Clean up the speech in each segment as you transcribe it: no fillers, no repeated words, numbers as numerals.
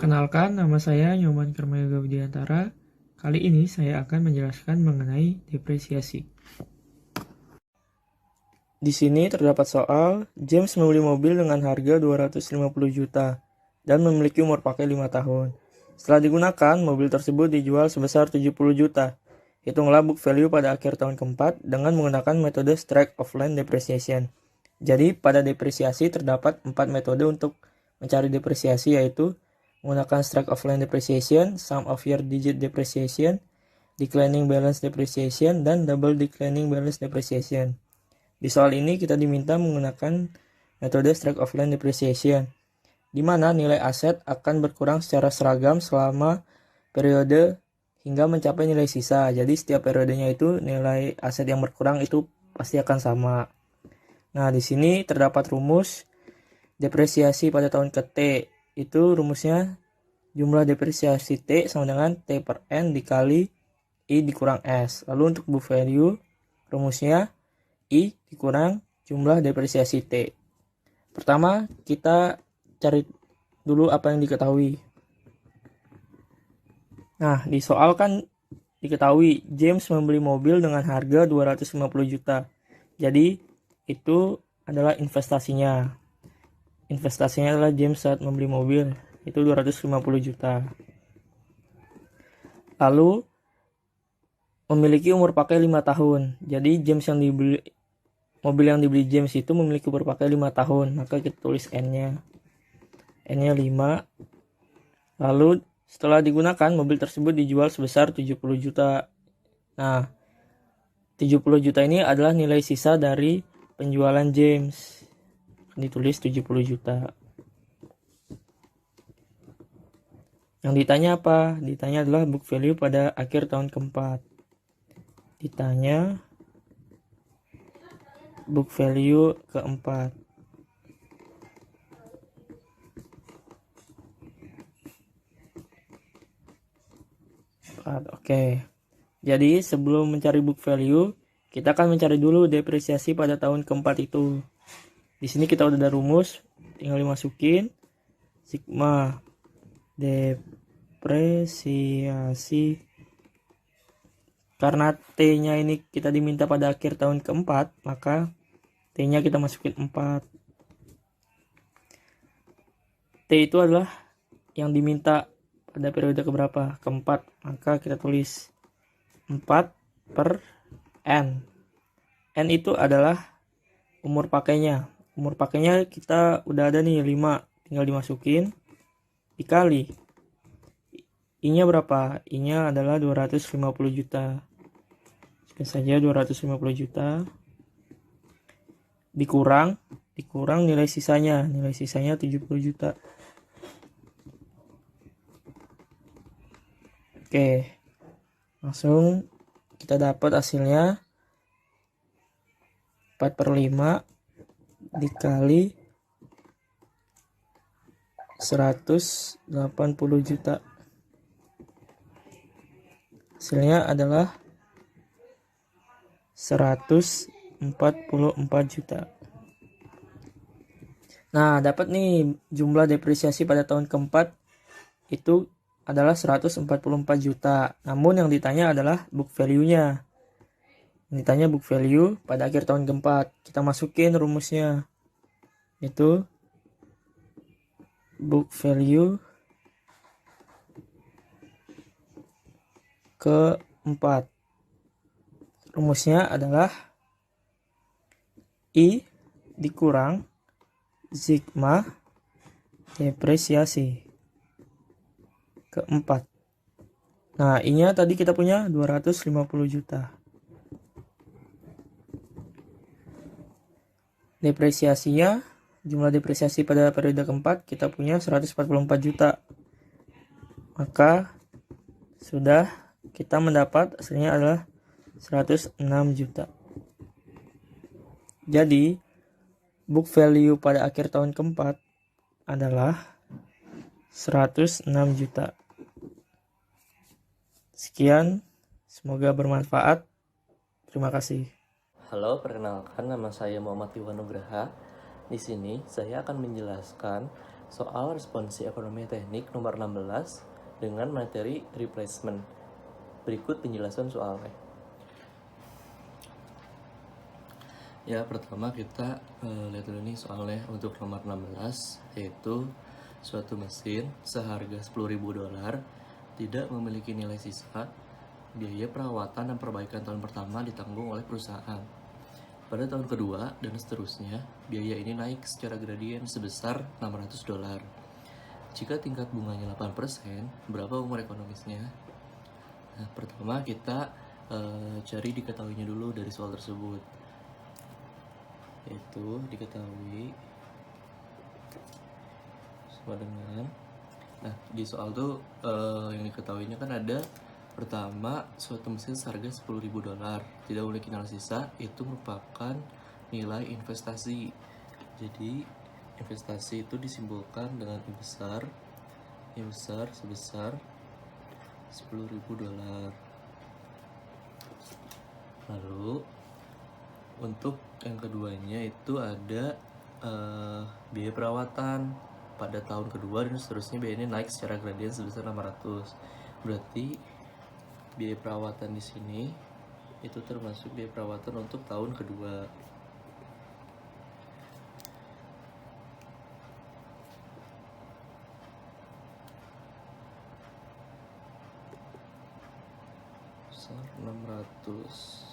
Perkenalkan, nama saya Nyoman Kermayoga Widiantara. Kali ini saya akan menjelaskan mengenai depresiasi. Di sini terdapat soal, James membeli mobil dengan harga 250 juta dan memiliki umur pakai 5 tahun. Setelah digunakan, mobil tersebut dijual sebesar 70 juta. Hitunglah book value pada akhir tahun keempat dengan menggunakan metode straight of line depreciation. Jadi, pada depresiasi terdapat 4 metode untuk mencari depresiasi, yaitu menggunakan straight of line depreciation, sum of year digit depreciation, declining balance depreciation, dan double declining balance depreciation. Di soal ini kita diminta menggunakan metode straight of line depreciation, di mana nilai aset akan berkurang secara seragam selama periode hingga mencapai nilai sisa. Jadi setiap periodenya itu nilai aset yang berkurang itu pasti akan sama. Nah, di sini terdapat rumus depresiasi pada tahun ke T. Itu rumusnya jumlah depresiasi T sama dengan T per N dikali I dikurang S. Lalu untuk book value, rumusnya I dikurang jumlah depresiasi T. Pertama, kita cari dulu apa yang diketahui. Nah, di soal kan diketahui James membeli mobil dengan harga 250 juta. Jadi, itu adalah investasinya. Investasinya adalah James saat membeli mobil, itu 250 juta. Lalu memiliki umur pakai 5 tahun. Jadi mobil yang dibeli James itu memiliki umur pakai 5 tahun. Maka kita tulis N-nya. N-nya 5. Lalu setelah digunakan, mobil tersebut dijual sebesar 70 juta. Nah, 70 juta ini adalah nilai sisa dari penjualan James. Ditulis 70 juta. Yang ditanya apa? Ditanya adalah book value pada akhir tahun keempat. Ditanya book value keempat. Oke. Jadi sebelum mencari book value, kita akan mencari dulu depresiasi pada tahun keempat itu. Di sini kita udah ada rumus, tinggal dimasukin sigma depresiasi. Karena T-nya ini kita diminta pada akhir tahun keempat, maka T-nya kita masukin 4. T itu adalah yang diminta pada periode keberapa? Keempat. Maka kita tulis 4 per N. N itu adalah umur pakainya. Umur pakainya kita udah ada nih 5. Tinggal dimasukin. Dikali. I-nya berapa? I-nya adalah 250 juta. Sekali saja 250 juta. Dikurang nilai sisanya. Nilai sisanya 70 juta. Oke. Langsung kita dapat hasilnya 4 per 5 dikali 180 juta. Hasilnya adalah 144 juta. Nah, dapat nih jumlah depresiasi pada tahun keempat itu adalah 144 juta. Namun yang ditanya adalah book value-nya. Ditanya book value pada akhir tahun keempat. Kita masukin rumusnya. Itu book value keempat. Rumusnya adalah I dikurang sigma depresiasi keempat. Nah, I-nya tadi kita punya 250 juta. Depresiasinya, jumlah depresiasi pada periode keempat kita punya 144 juta. Maka sudah kita mendapat hasilnya adalah 106 juta. Jadi book value pada akhir tahun keempat adalah 106 juta. Sekian, semoga bermanfaat. Terima kasih. Halo, perkenalkan nama saya Muhammad Iwan Nugraha. Di sini saya akan menjelaskan soal responsi ekonomi teknik nomor 16 dengan materi replacement. Berikut penjelasan soalnya. Ya, pertama kita lihat dulu nih soalnya untuk nomor 16, yaitu suatu mesin seharga $10.000 tidak memiliki nilai sisa, biaya perawatan dan perbaikan tahun pertama ditanggung oleh perusahaan. Pada tahun kedua dan seterusnya, biaya ini naik secara gradien sebesar $600. Jika tingkat bunganya 8%, berapa umur ekonomisnya? Nah, pertama kita cari diketahuinya dulu dari soal tersebut. Yaitu diketahui sama dengan, nah di soal tuh yang diketahuinya kan ada pertama, suatu mesin seharga $10.000 tidak memiliki nilai sisa, itu merupakan nilai investasi. Jadi investasi itu disimbolkan dengan I besar sebesar $10.000. Lalu untuk yang keduanya itu ada biaya perawatan pada tahun kedua dan seterusnya, biaya ini naik secara gradien sebesar 600. Berarti biaya perawatan di sini itu termasuk biaya perawatan untuk tahun kedua. Besar 600.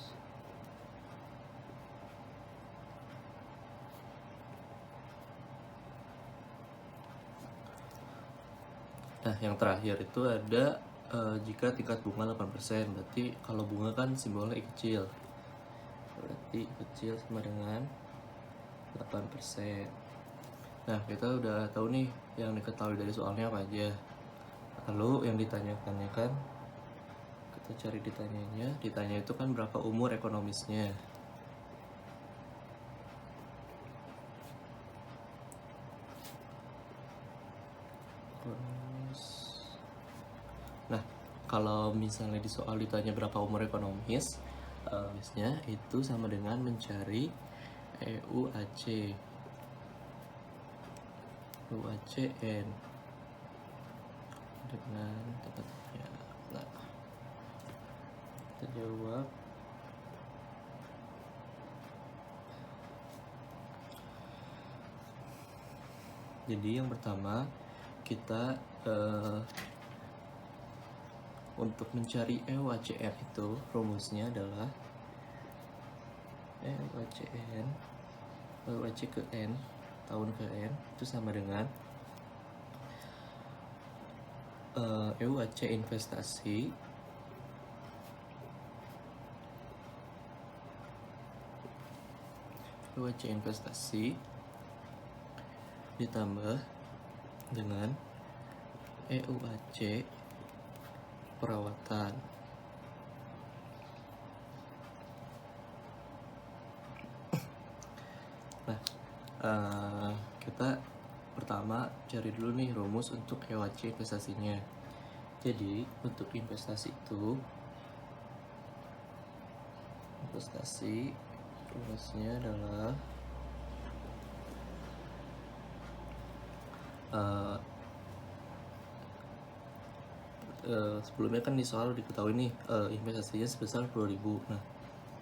Nah, yang terakhir itu ada jika tingkat bunga 8%, berarti kalau bunga kan simbolnya I kecil. Berarti I kecil sama dengan 8%. Nah, kita udah tahu nih yang diketahui dari soalnya apa aja. Lalu yang ditanyakannya kan, kita cari ditanya itu kan berapa umur ekonomisnya. Nah, kalau misalnya di soal ditanya berapa umur ekonomis, biasanya itu sama dengan mencari EUAC UACN dengan tepatnya. Nah, kita jawab jadi yang pertama kita untuk mencari EUACN itu rumusnya adalah EUAC ke N, tahun ke N itu sama dengan EUAC investasi ditambah dengan EUAC perawatan. Nah, kita pertama cari dulu nih rumus untuk EUAC investasinya. Jadi untuk investasi itu, rumusnya adalah sebelumnya kan di soal diketahui nih investasinya sebesar 10.000. Nah,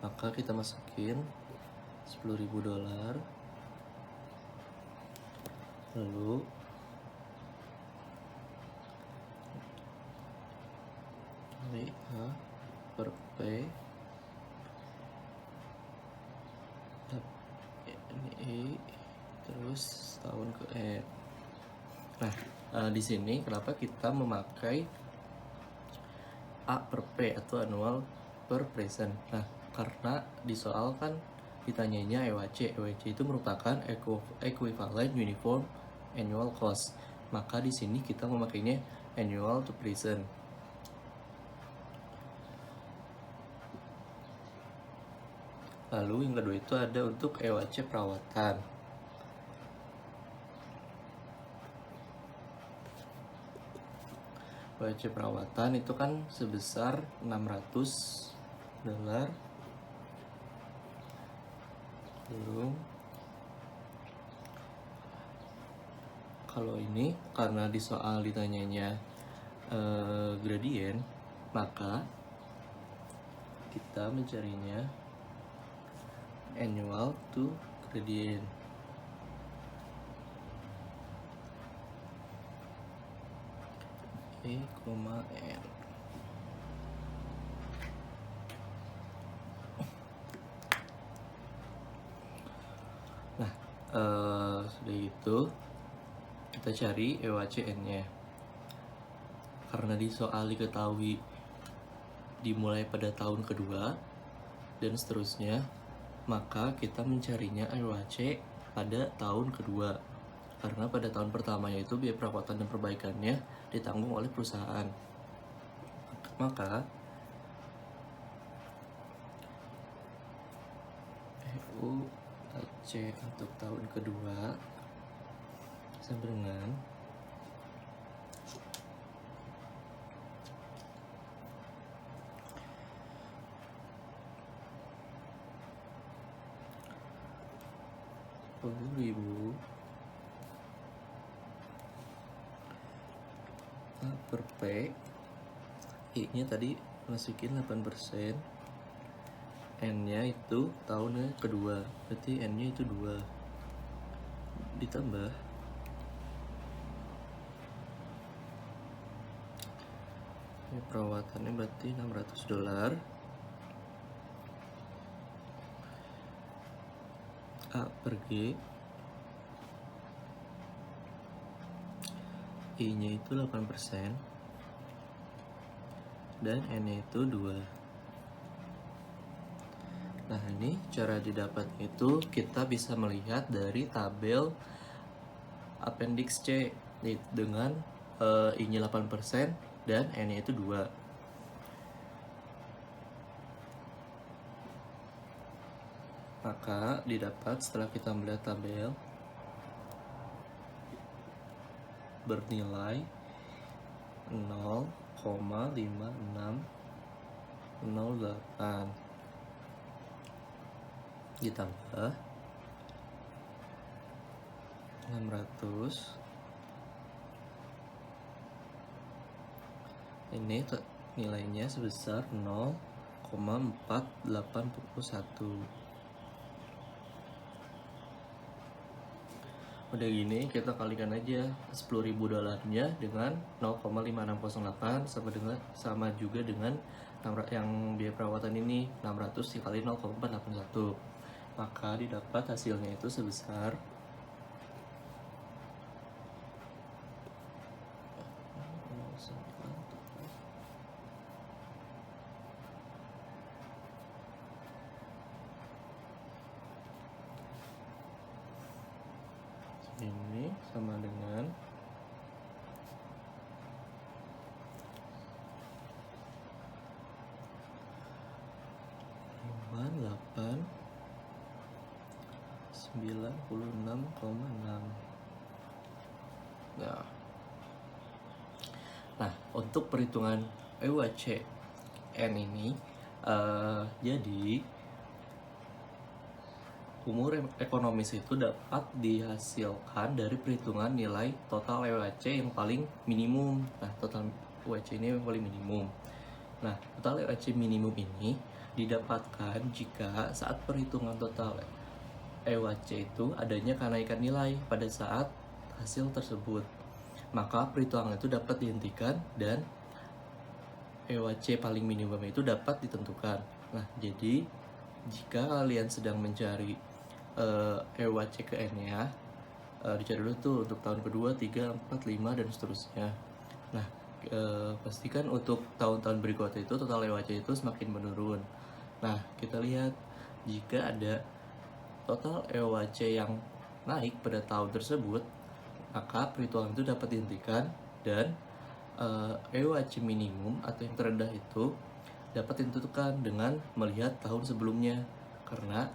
maka kita masukin $10.000, lalu kali A per P ini terus tahun ke N. Nah, di sini kenapa kita memakai A per P atau annual per present? Nah, karena di soal kan ditanyanya EUAC itu merupakan equivalent uniform annual cost. Maka di sini kita memakainya annual to present. Lalu yang kedua itu ada untuk EUAC perawatan. EUAC perawatan itu kan sebesar $600. Lalu Kalau ini karena di soal ditanyanya gradien, maka kita mencarinya annual to gradient. E, N. Nah, sudah itu kita cari EWACN-nya. Karena di soal diketahui dimulai pada tahun kedua dan seterusnya, maka kita mencarinya EWAC pada tahun kedua. Karena pada tahun pertama yaitu biaya perawatan dan perbaikannya ditanggung oleh perusahaan. Maka EWAC untuk tahun kedua sama dengan Rp10.000 per P. I nya tadi masukin 8%, N nya itu tahunnya kedua, berarti N nya itu 2 ditambah ini perawatannya berarti $600. A per G, I nya itu 8%, dan N nya itu 2. Nah, ini cara didapat itu kita bisa melihat dari tabel appendix C dengan I nya 8% dan N nya itu 2. Maka didapat setelah kita melihat tabel bernilai 0,5608 ditambah 600, ini nilainya sebesar 0,481. Udah gini kita kalikan aja $10.000 dengan 0,5608 sama juga dengan yang biaya perawatan ini 600 dikali 0,481. Maka didapat hasilnya itu sebesar ini sama dengan 96,6. Nah, untuk perhitungan EWAC N ini jadi umur ekonomis itu dapat dihasilkan dari perhitungan nilai total EWAC yang paling minimum. Nah, total EWAC ini yang paling minimum. Nah, total EWAC minimum ini didapatkan jika saat perhitungan total EWAC itu adanya kenaikan nilai pada saat hasil tersebut. Maka perhitungan itu dapat dihentikan dan EWAC paling minimum itu dapat ditentukan. Nah, jadi jika kalian sedang mencari EWAC ke N-nya, dicari dulu tuh untuk tahun kedua, 3, 4, 5, dan seterusnya. Nah, pastikan untuk tahun-tahun berikutnya itu total EWAC itu semakin menurun. Nah, kita lihat jika ada total EWAC yang naik pada tahun tersebut, maka perhitungan itu dapat dihentikan dan EWAC minimum atau yang terendah itu dapat ditentukan dengan melihat tahun sebelumnya, karena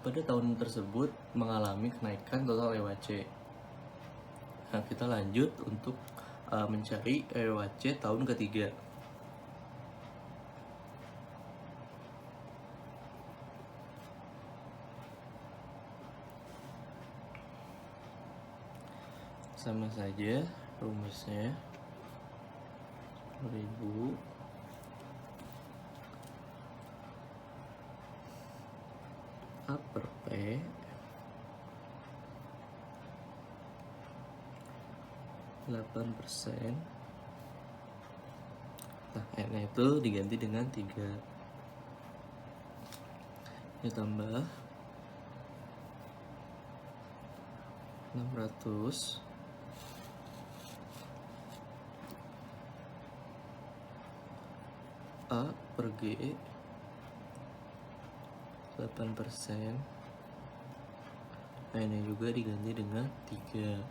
pada tahun tersebut mengalami kenaikan total EWAC. Nah, kita lanjut untuk mencari EWAC tahun ketiga. sama saja rumusnya. 10.000 A per P delapan %. Nah, N itu diganti dengan 3. Ditambah 600 A per G 8%. Nah, ini juga diganti dengan 3.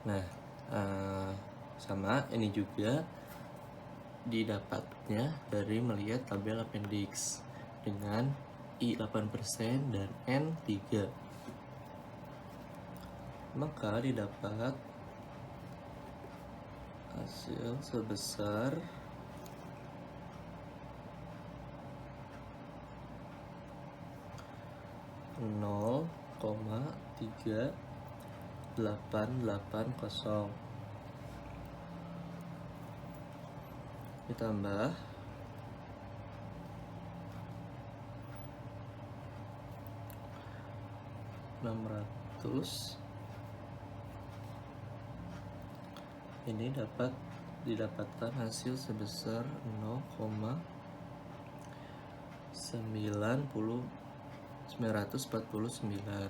Nah, sama ini juga didapatnya dari melihat tabel appendix dengan I 8% dan N 3. Maka didapat hasil sebesar 0,3880 ditambah 600. Ini didapatkan hasil sebesar 0,949.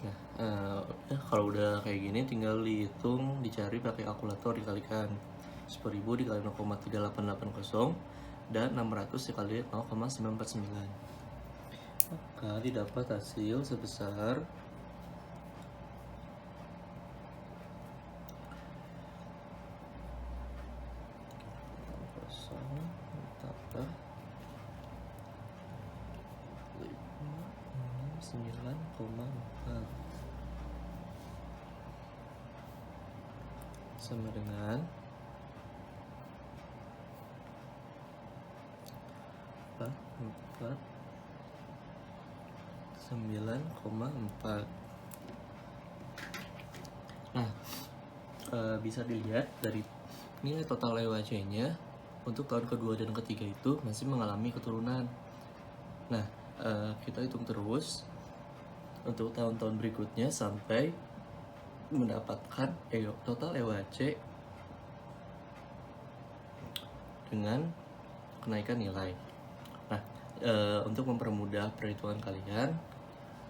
Nah, kalau udah kayak gini tinggal dihitung, dicari pakai kalkulator, dikalikan 10.000 dikali 0,3880 dan 600 dikali 0,949. Maka didapat hasil sebesar 9,4 sama dengan 9,4. Nah, bisa dilihat dari nilai total EWC-nya untuk tahun kedua dan ketiga itu masih mengalami keturunan. Nah, kita hitung terus untuk tahun-tahun berikutnya sampai mendapatkan total EWC dengan kenaikan nilai. Nah, untuk mempermudah perhitungan kalian,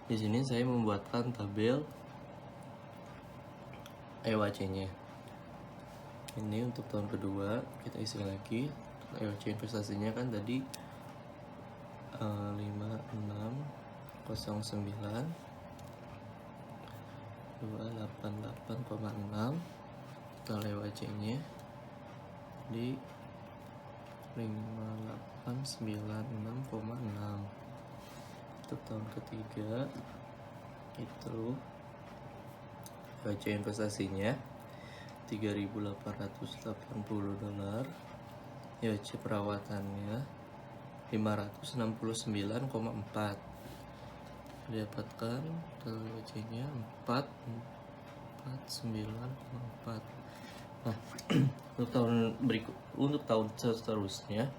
di sini saya membuatkan tabel EWC-nya. Ini untuk tahun kedua, kita isi lagi. EWC investasinya kan tadi 5609 288,6. Total EWC-nya di 5896,6. Untuk tahun ketiga itu EWC investasinya $3.880, EWC perawatannya 569,4. didapatkan EWC-nya 449,4. Nah, untuk tahun seterusnya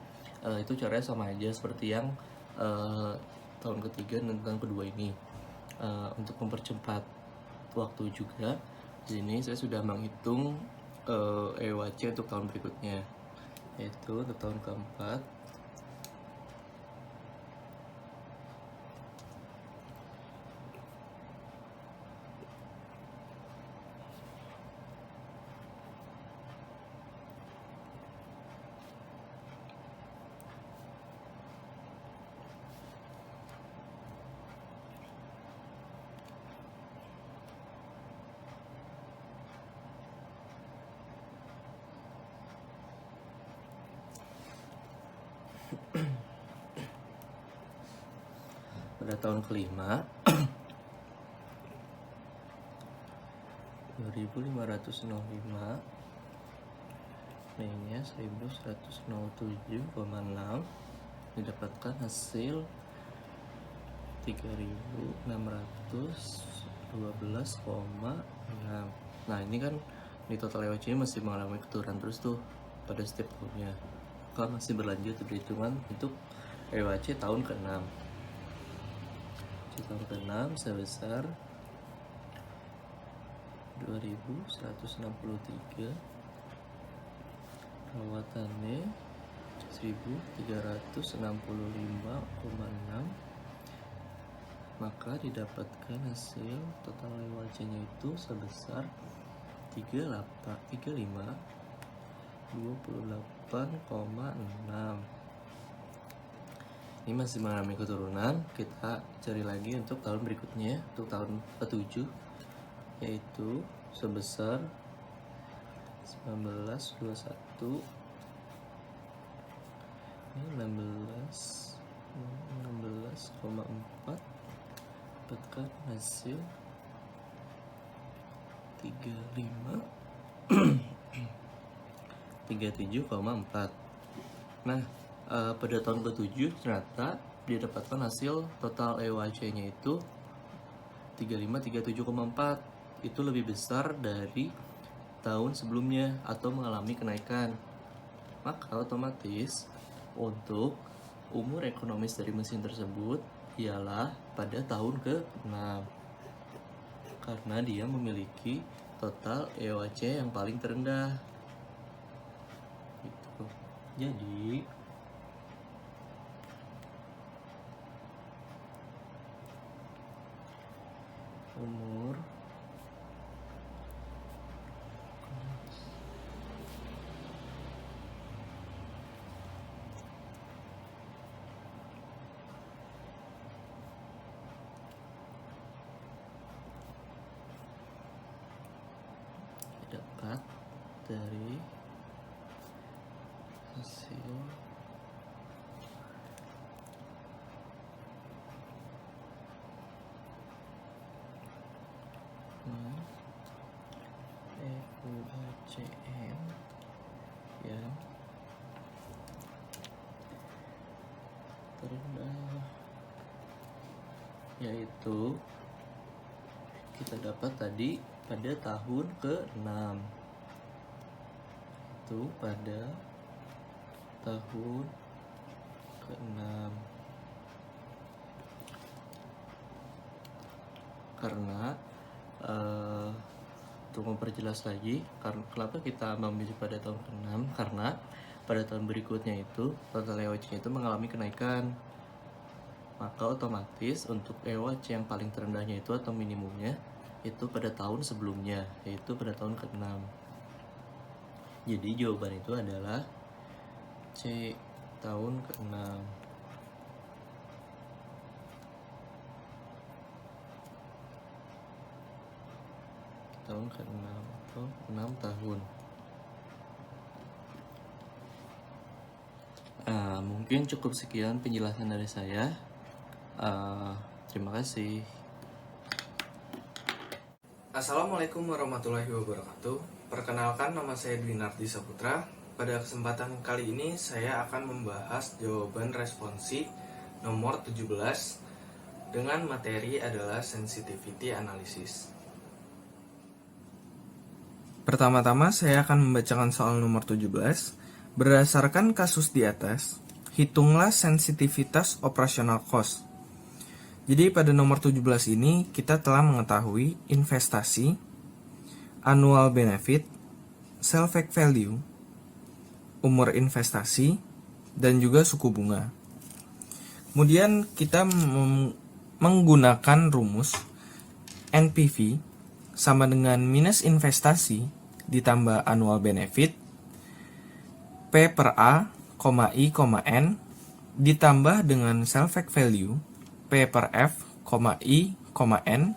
itu caranya sama aja seperti yang tahun ketiga dan tahun kedua ini. Untuk mempercepat waktu juga, di sini saya sudah menghitung EWC untuk tahun berikutnya, yaitu untuk tahun keempat. Pada tahun kelima 2505, B-nya 1107,6, didapatkan hasil 3612,6. Nah, ini kan di total EOC masih mengalami keturunan terus tuh pada setiap tahunnya. Maka masih berlanjut perhitungan untuk EOC tahun ke-6. Di tahun ke-6 sebesar 2163, perawatannya 1365,6, maka didapatkan hasil total EOC-nya itu sebesar 3528,6. Ini masih mengalami keturunan. Kita cari lagi untuk tahun berikutnya, untuk tahun ke-7, yaitu sebesar 1921. Ini 16,4, dapatkan hasil 37,4. Nah, pada tahun ke-7 ternyata didapatkan hasil total EOC-nya itu 3537,4. Itu lebih besar dari tahun sebelumnya atau mengalami kenaikan. Maka otomatis untuk umur ekonomis dari mesin tersebut ialah pada tahun ke-6, karena dia memiliki total EOC yang paling terendah gitu. Jadi umur dapat dari hasil EUACM yang terendah, yaitu kita dapat tadi pada tahun ke-6. Itu pada tahun ke-6. Karena untuk memperjelas lagi, kenapa kita memilih pada tahun ke-6, karena pada tahun berikutnya itu total EOC itu mengalami kenaikan. Maka otomatis untuk EOC yang paling terendahnya itu atau minimumnya itu pada tahun sebelumnya, yaitu pada tahun ke-6. Jadi jawaban itu adalah C, tahun ke-6. Tahun ke-6 atau 6 tahun. Mungkin cukup sekian penjelasan dari saya. Terima kasih. Assalamualaikum warahmatullahi wabarakatuh. Perkenalkan, nama saya Dwinardi Saputra. Pada kesempatan kali ini saya akan membahas jawaban responsi nomor 17 dengan materi adalah sensitivity analysis. Pertama-tama saya akan membacakan soal nomor 17. Berdasarkan kasus di atas, hitunglah sensitivitas operational cost. Jadi pada nomor 17 ini kita telah mengetahui investasi, annual benefit, sell-back value, umur investasi, dan juga suku bunga. Kemudian kita menggunakan rumus NPV sama dengan minus investasi ditambah annual benefit, P per A, I, N, ditambah dengan sell-back value, P per F, I, N,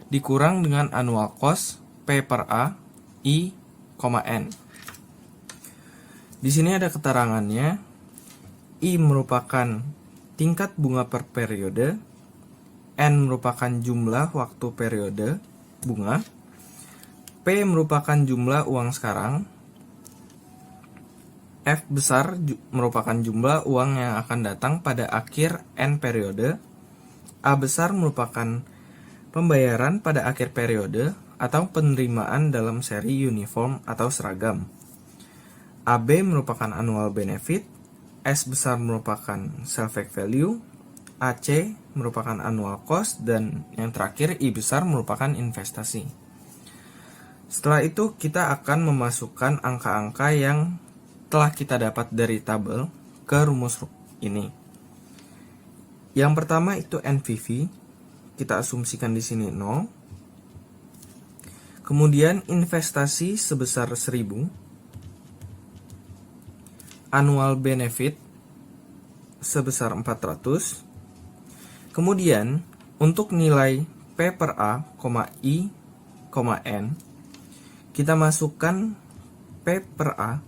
dikurang dengan annual cost, P per A, I, N. Di sini ada keterangannya, I merupakan tingkat bunga per periode, N merupakan jumlah waktu periode bunga, P merupakan jumlah uang sekarang, F besar merupakan jumlah uang yang akan datang pada akhir N periode, A besar merupakan pembayaran pada akhir periode atau penerimaan dalam seri uniform atau seragam, AB merupakan annual benefit, S besar merupakan salvage value, AC merupakan annual cost, dan yang terakhir I besar merupakan investasi. Setelah itu kita akan memasukkan angka-angka yang telah kita dapat dari tabel ke rumus ini. Yang pertama itu NPV, kita asumsikan di sini 0. Kemudian investasi sebesar 1000, annual benefit sebesar 400. Kemudian untuk nilai P per A, I, N, kita masukkan P per A,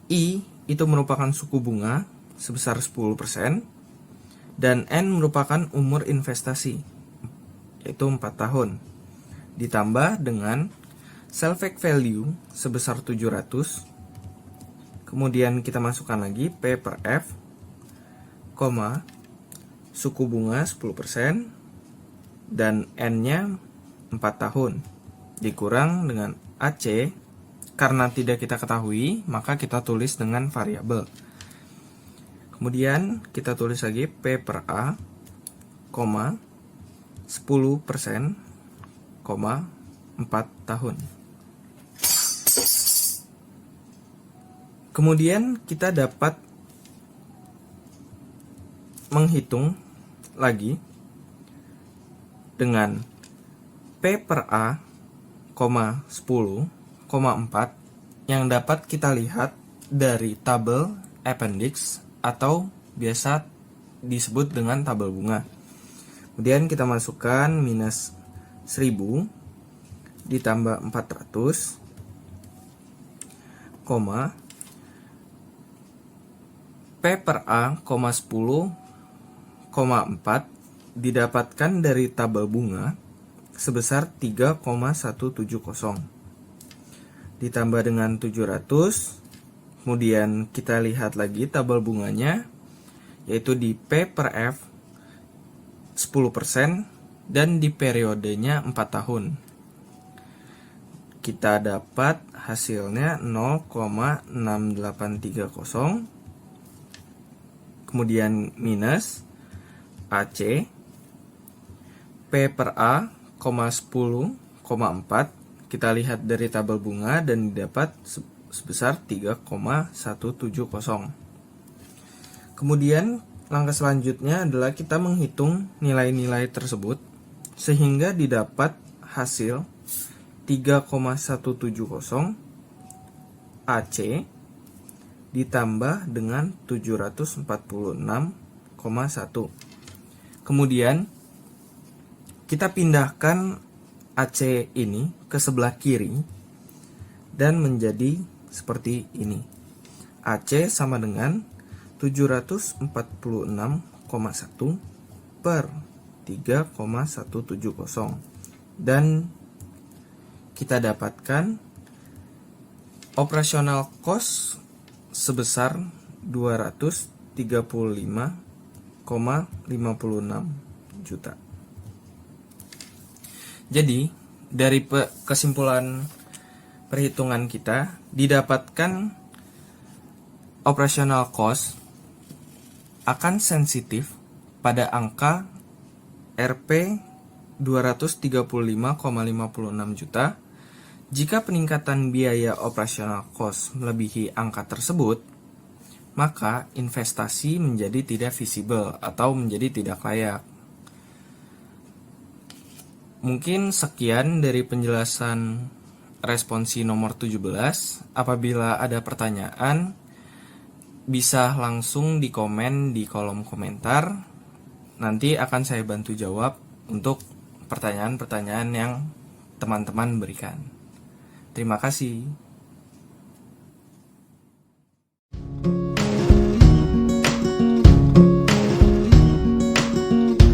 I itu merupakan suku bunga sebesar 10%, dan N merupakan umur investasi, yaitu 4 tahun, ditambah dengan salvage value sebesar 700, kemudian kita masukkan lagi P per F, suku bunga 10%, dan N-nya 4 tahun, dikurang dengan AC. Karena tidak kita ketahui, maka kita tulis dengan variabel. Kemudian kita tulis lagi P per A, 10%, 4 tahun. Kemudian kita dapat menghitung lagi dengan P per A, 10,4 yang dapat kita lihat dari tabel appendix atau biasa disebut dengan tabel bunga. Kemudian kita masukkan minus 1000 ditambah 400, P per A, 10,4 didapatkan dari tabel bunga sebesar 3,170. Ditambah dengan 700, kemudian kita lihat lagi tabel bunganya, yaitu di P per F 10% dan di periodenya 4 tahun. Kita dapat hasilnya 0,6830, kemudian minus AC, P per A, 10,4, kita lihat dari tabel bunga dan didapat sebesar 3,170. Kemudian langkah selanjutnya adalah kita menghitung nilai-nilai tersebut sehingga didapat hasil 3,170 AC ditambah dengan 746,1. Kemudian kita pindahkan AC ini ke sebelah kiri dan menjadi seperti ini. AC sama dengan 746,1 per 3,170, dan kita dapatkan operational cost sebesar 235,56 juta. Jadi, dari kesimpulan perhitungan kita, didapatkan operational cost akan sensitif pada angka Rp 235,56 juta. Jika peningkatan biaya operational cost melebihi angka tersebut, maka investasi menjadi tidak visible atau menjadi tidak layak. Mungkin sekian dari penjelasan responsi nomor 17. Apabila ada pertanyaan, bisa langsung di komen di kolom komentar. Nanti akan saya bantu jawab untuk pertanyaan-pertanyaan yang teman-teman berikan. Terima kasih.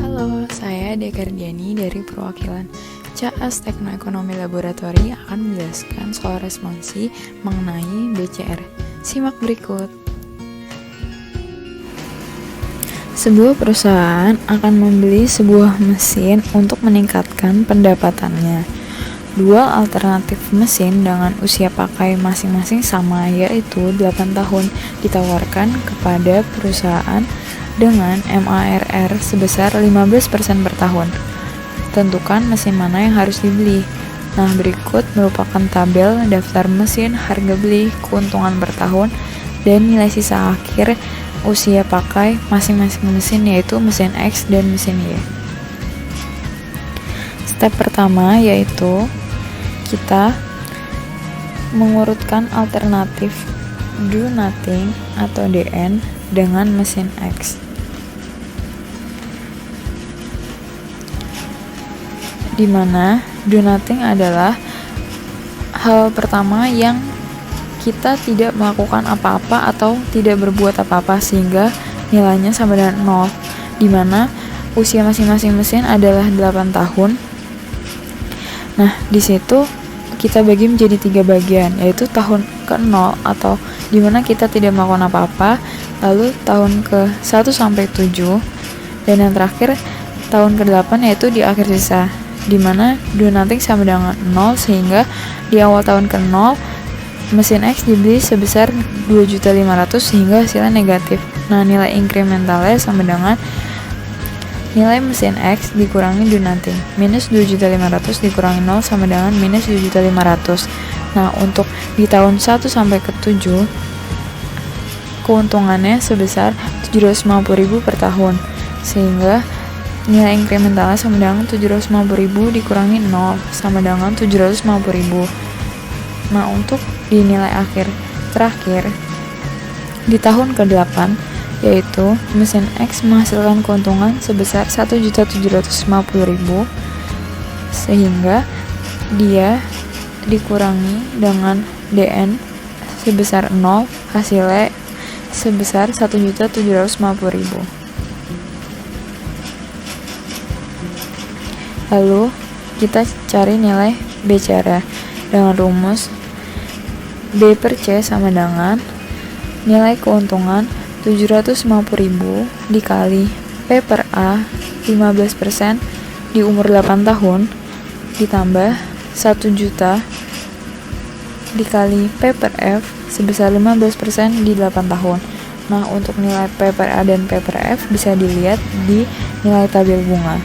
Halo, saya Dekardiani dari perwakilan CAS Teknoekonomi Laboratori akan menjelaskan soal responsi mengenai BCR. Simak berikut. Sebuah perusahaan akan membeli sebuah mesin untuk meningkatkan pendapatannya. Dua alternatif mesin dengan usia pakai masing-masing sama, yaitu 8 tahun, ditawarkan kepada perusahaan dengan MARR sebesar 15% per tahun. Tentukan mesin mana yang harus dibeli. Nah, berikut merupakan tabel daftar mesin, harga beli, keuntungan per tahun, dan nilai sisa akhir usia pakai masing-masing mesin, yaitu mesin X dan mesin Y. Step pertama yaitu kita mengurutkan alternatif do nothing atau DN dengan mesin X. Di mana do nothing adalah hal pertama yang kita tidak melakukan apa-apa atau tidak berbuat apa-apa sehingga nilainya sama dengan 0, di mana usia masing-masing mesin adalah 8 tahun. Nah, di situ kita bagi menjadi 3 bagian, yaitu tahun ke-0 atau di mana kita tidak melakukan apa-apa, lalu tahun ke-1 sampai 7, dan yang terakhir tahun ke-8 yaitu di akhir sisa, di mana do nothing sama dengan 0 sehingga di awal tahun ke-0 mesin X dibeli sebesar 2.500.000 sehingga hasilnya negatif. Nah, nilai inkrementalnya sama dengan nilai mesin X dikurangi do nothing. Minus 2.500.000 dikurangi 0 sama dengan minus 2.500.000. Nah, untuk di tahun 1 sampai ke 7 keuntungannya sebesar 750.000 per tahun. Sehingga nilai inkrementalnya sama dengan 750.000 dikurangi 0 sama dengan 750.000. Nah, untuk di nilai akhir terakhir di tahun ke-8 yaitu mesin X menghasilkan keuntungan sebesar 1.750.000 sehingga dia dikurangi dengan DN sebesar 0, hasilnya sebesar 1.750.000. Lalu kita cari nilai BCR dengan rumus B per C sama dengan nilai keuntungan 750.000 dikali P per A 15% di umur 8 tahun ditambah 1 juta dikali P per F sebesar 15% di 8 tahun. Nah, untuk nilai P per A dan P per F bisa dilihat di nilai tabel bunga.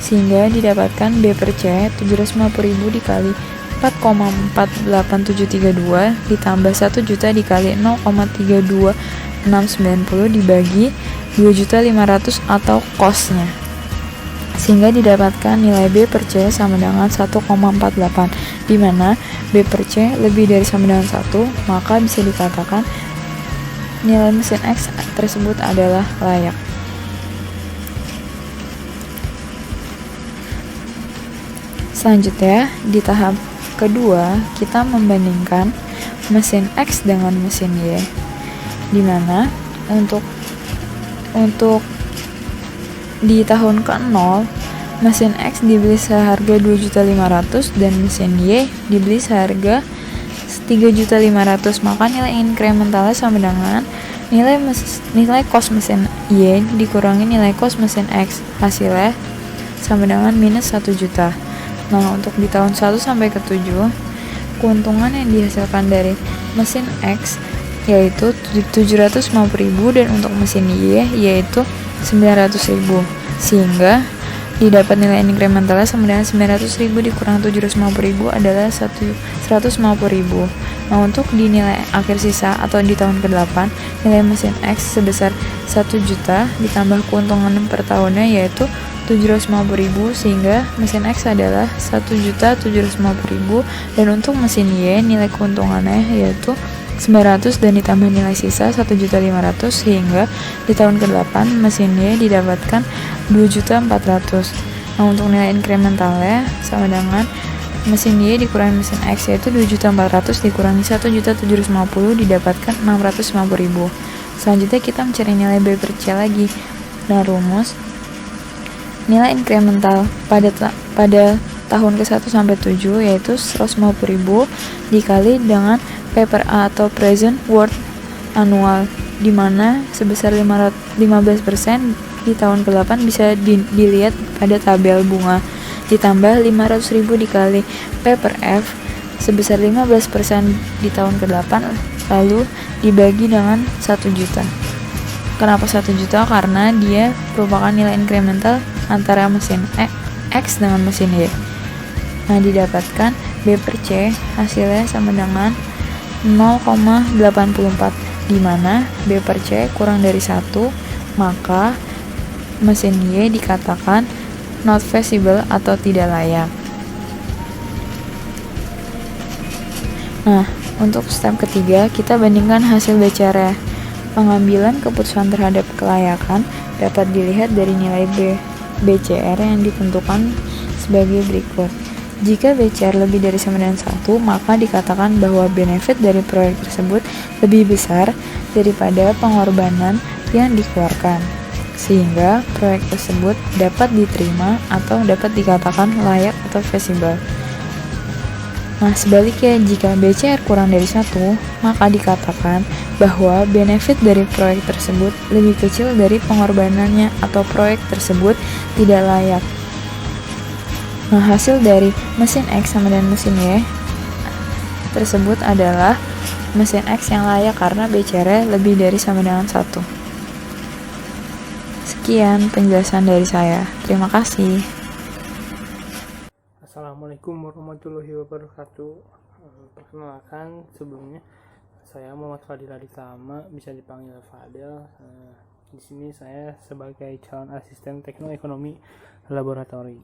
Sehingga didapatkan B per C 750.000 dikali 4,48732 ditambah 1 juta dikali 0,32690 dibagi 2.500.000 atau kosnya, sehingga didapatkan nilai B per C sama dengan 1,48, di mana B per C lebih dari sama dengan 1, maka bisa dikatakan nilai mesin X tersebut adalah layak. Selanjutnya, di tahap kedua, kita membandingkan mesin X dengan mesin Y, di mana untuk di tahun ke-0 mesin X dibeli seharga 2.500.000 dan mesin Y dibeli seharga 3.500.000, maka nilai inkrementalnya sama dengan nilai kos mesin Y dikurangi nilai kos mesin X, hasilnya sama dengan minus 1 juta. Nah, untuk di tahun 1 sampai ke 7, keuntungan yang dihasilkan dari mesin X yaitu 750.000 dan untuk mesin Y yaitu 900.000, sehingga didapat nilai inkrementalnya sama dengan 900.000 dikurang 750.000 adalah 150.000. Nah, untuk di nilai akhir sisa atau di tahun ke-8, nilai mesin X sebesar 1 juta ditambah keuntungan per tahunnya yaitu 750.000 sehingga mesin X adalah 1.750.000 dan untuk mesin Y nilai keuntungannya yaitu 900 dan ditambah nilai sisa 1.500.000 sehingga di tahun ke-8 mesin Y didapatkan 2.400.000. Nah, untuk nilai inkrementalnya sama dengan mesin Y dikurangi mesin X yaitu 2.400.000 dikurangi 1.750.000 didapatkan 650.000. Selanjutnya kita mencari nilai B per C lagi. Nah, rumus nilai inkremental pada tahun ke-1 sampai 7 yaitu 150.000 dikali dengan PPRA atau present worth annual, di mana sebesar 15% di tahun ke-8 bisa dilihat pada tabel bunga, ditambah 500.000 dikali PPRF sebesar 15% di tahun ke-8 lalu dibagi dengan 1 juta. Kenapa 1 juta? Karena dia merupakan nilai incremental antara mesin X dengan mesin Y. Nah, didapatkan B per C hasilnya sama dengan 0,84, di mana B per C kurang dari 1, maka mesin Y dikatakan not feasible atau tidak layak. Nah, untuk step ketiga, kita bandingkan hasil BCR. Pengambilan keputusan terhadap kelayakan dapat dilihat dari nilai BCR yang ditentukan sebagai berikut. Jika BCR lebih dari sama dengan 1, maka dikatakan bahwa benefit dari proyek tersebut lebih besar daripada pengorbanan yang dikeluarkan, sehingga proyek tersebut dapat diterima atau dapat dikatakan layak atau feasible. Nah, sebaliknya, jika BCR kurang dari 1, maka dikatakan bahwa benefit dari proyek tersebut lebih kecil dari pengorbanannya atau proyek tersebut tidak layak. Nah, hasil dari mesin X sama dengan mesin Y tersebut adalah mesin X yang layak karena BCR lebih dari sama dengan 1. Sekian penjelasan dari saya. Terima kasih. Assalamualaikum warahmatullahi wabarakatuh. Perkenalkan, sebelumnya saya Muhammad Fadil Aditama, bisa dipanggil Fadil. Di sini saya sebagai calon asisten teknoekonomi laboratori.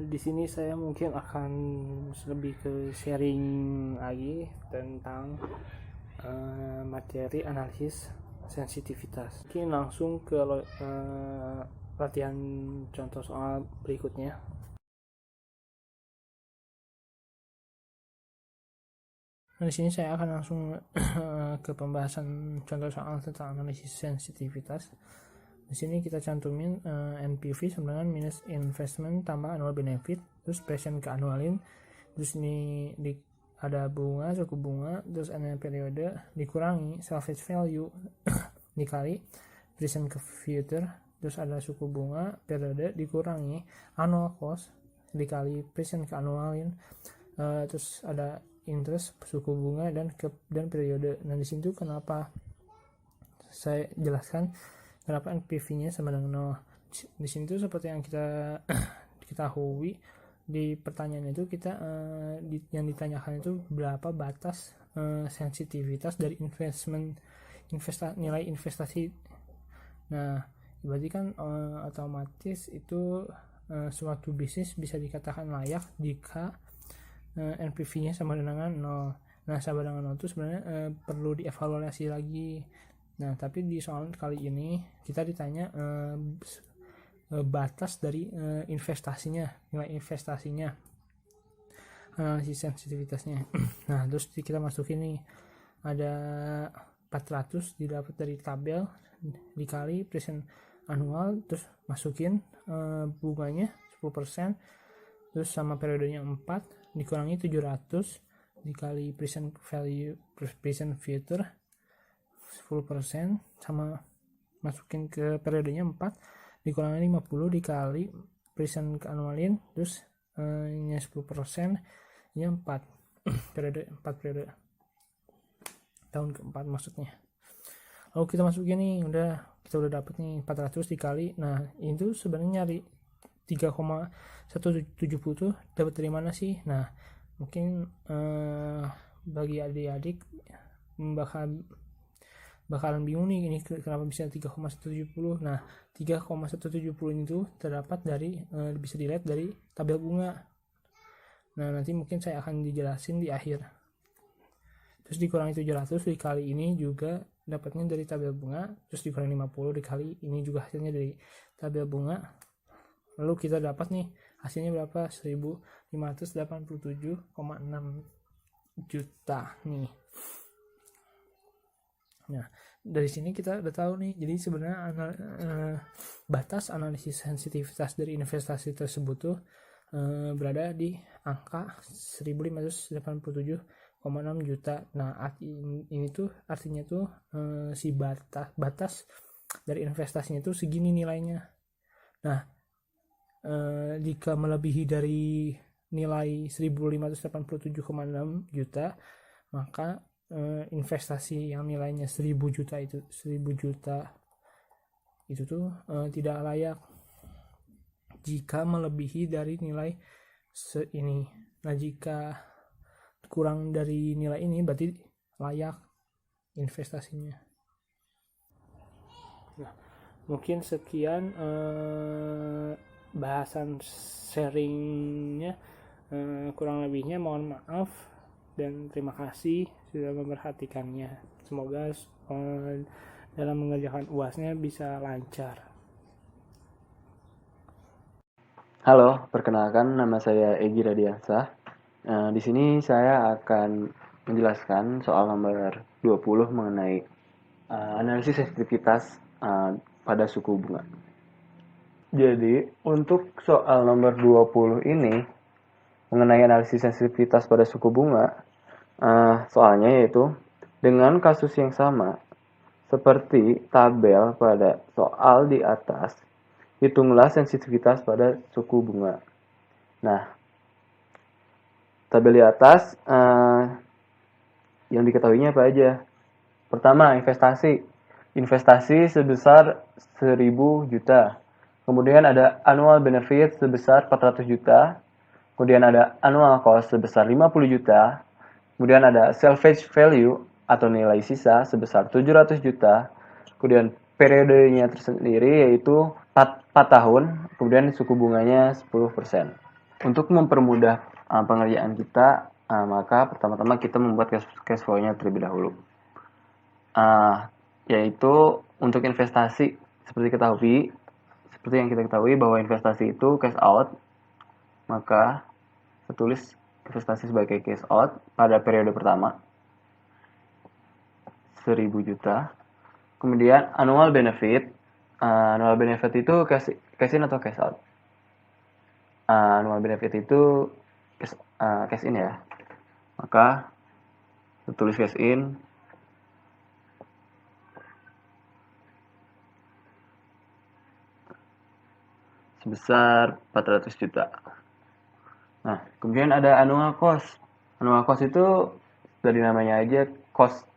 Di sini saya mungkin akan lebih ke sharing lagi tentang materi analisis sensitivitas. Mungkin langsung ke latihan contoh soal berikutnya. Nah, di sini saya akan langsung ke pembahasan contoh soal tentang analisis sensitivitas. Di sini kita cantumin NPV sama dengan minus investment tambah annual benefit, terus present ke annualin, terus ini ada bunga, suku bunga, terus annual periode dikurangi salvage value dikali present ke future, terus ada suku bunga periode dikurangi annual cost dikali present ke annualin, terus ada interest, suku bunga, dan periode. Nah, di situ kenapa saya jelaskan kenapa NPV-nya sama dengan 0. Di sini tuh seperti yang kita ketahui di pertanyaan itu kita yang ditanyakan itu berapa batas sensitivitas dari nilai investasi. Nah, berarti kan otomatis itu suatu bisnis bisa dikatakan layak jika NPV-nya sama dengan 0. Nah, sama dengan 0 itu sebenarnya perlu dievaluasi lagi. Nah, tapi di soal kali ini kita ditanya batas dari investasinya, nilai investasinya, analisis sensitivitasnya. Nah, terus kita masukin nih ada 400 didapat dari tabel dikali present annual, terus masukin bunganya 10%, terus sama periodenya 4 dikurangi 700 dikali present value present future 10%, sama masukin ke periodenya 4 dikurangi 50 dikali present ke annualin, terus ini 10%, ini 4 periode tahun keempat maksudnya. Lalu kita masukin nih, kita udah dapet nih 400 dikali. Nah, itu sebenarnya nyari 3,170 tuh dapat dari mana sih? Nah, mungkin bagi adik-adik bakalan bingung nih, ini kenapa bisa 3,170. Nah, 3,170 itu terdapat dari bisa dilihat dari tabel bunga. Nah, nanti mungkin saya akan dijelasin di akhir. Terus dikurangi 700 dikali ini juga dapatnya dari tabel bunga, terus dikurangi 50 dikali ini juga hasilnya dari tabel bunga. Lalu kita dapat nih hasilnya berapa? 1.587,6 juta nih. Nah, dari sini kita udah tahu nih, jadi sebenarnya batas analisis sensitivitas dari investasi tersebut tuh berada di angka 1.587,6 juta. Nah, ini tuh artinya tuh si batas dari investasinya itu segini nilainya. Nah, jika melebihi dari nilai 1.587,6 juta, maka investasi yang nilainya 1.000 juta itu tuh tidak layak jika melebihi dari nilai ini. Nah, jika kurang dari nilai ini berarti layak investasinya. Nah, mungkin sekian bahasan sharingnya. Kurang lebihnya mohon maaf dan terima kasih sudah memperhatikannya. Semoga dalam mengerjakan UASnya bisa lancar. Halo, perkenalkan nama saya Egi Radiansah. Di sini saya akan menjelaskan soal nomor 20 mengenai analisis sensitivitas pada suku bunga. Jadi, untuk soal nomor 20 ini mengenai analisis sensitivitas pada suku bunga, soalnya yaitu dengan kasus yang sama seperti tabel pada soal di atas, hitunglah sensitivitas pada suku bunga. Nah, tabel di atas yang diketahuinya apa aja? Pertama, investasi. Investasi sebesar 1.000 juta. Kemudian ada annual benefit sebesar 400 juta. Kemudian ada annual cost sebesar 50 juta. Kemudian ada salvage value atau nilai sisa sebesar 700 juta. Kemudian periodenya tersendiri yaitu 4 tahun. Kemudian suku bunganya 10%. Untuk mempermudah pengerjaan kita, maka pertama-tama kita membuat cash flow-nya terlebih dahulu. Yaitu untuk investasi seperti yang kita ketahui bahwa investasi itu cash out, maka saya tulis investasi sebagai cash out pada periode pertama 1.000 juta. Kemudian annual benefit itu cash in atau cash out? Annual benefit itu cash in ya, maka saya tulis cash in sebesar 400 juta. Nah, kemudian ada annual cost. Annual cost itu dari namanya aja cost.